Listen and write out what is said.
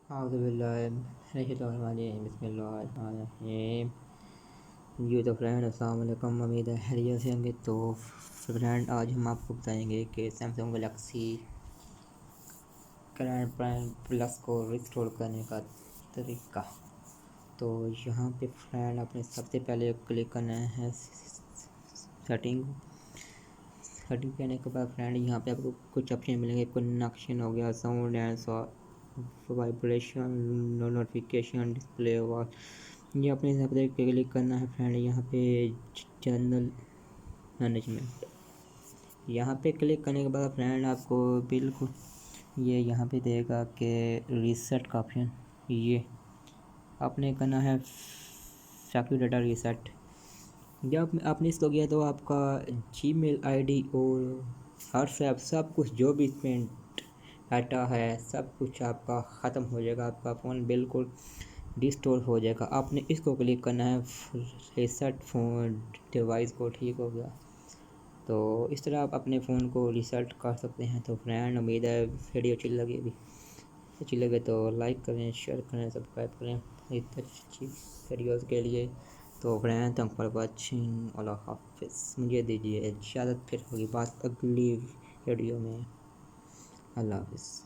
اعوذ باللہ من الشیطان الرجیم بسم اللہ الرحمن الرحیم۔ جی تو فرینڈ السلام علیکم، امید ہے خیریت سے ہوں گے۔ تو فرینڈ آج ہم آپ کو بتائیں گے کہ Samsung Galaxy current prime plus کو ریسٹور کرنے کا طریقہ۔ تو یہاں پہ فرینڈ آپ نے سب سے پہلے کلک کرنا ہے سیٹنگ کرنے کے بعد فرینڈ یہاں پہ آپ کو کچھ آپشن ملیں گے۔ کنیکشن ہو گیا، sound and vibration, notification, display وال، یہ اپنے حساب سے کلک کرنا ہے فرینڈ۔ یہاں پہ چینل مینجمنٹ، یہاں پہ کلک کرنے کے بعد فرینڈ آپ کو بالکل یہ یہاں پہ دے گا کہ ریسیٹ کا آپشن، یہ آپ نے کرنا ہے سیکیور ڈیٹا ریسیٹ۔ جب آپ نے اس کو کیا تو آپ کا جی میل آئی ڈی اور واٹس ایپ سب کچھ جو بھی اس میں ڈاٹا ہے سب کچھ آپ کا ختم ہو جائے گا، آپ کا فون بالکل ریسٹور ہو جائے گا۔ آپ نے اس کو کلک کرنا ہے ریسیٹ فون ڈیوائس کو، ٹھیک ہو گیا۔ تو اس طرح آپ اپنے فون کو ریسیٹ کر سکتے ہیں۔ تو فرینڈ امید ہے ویڈیو اچھی لگے تو لائک کریں، شیئر کریں، سبسکرائب کریں اس اچھی ویڈیوز کے لیے۔ تو فرینڈ تھینک فار واچنگ، اللہ حافظ، مجھے دیجیے اجازت، پھر ہوگی بات اگلی ویڈیو میں، اللہ حافظ۔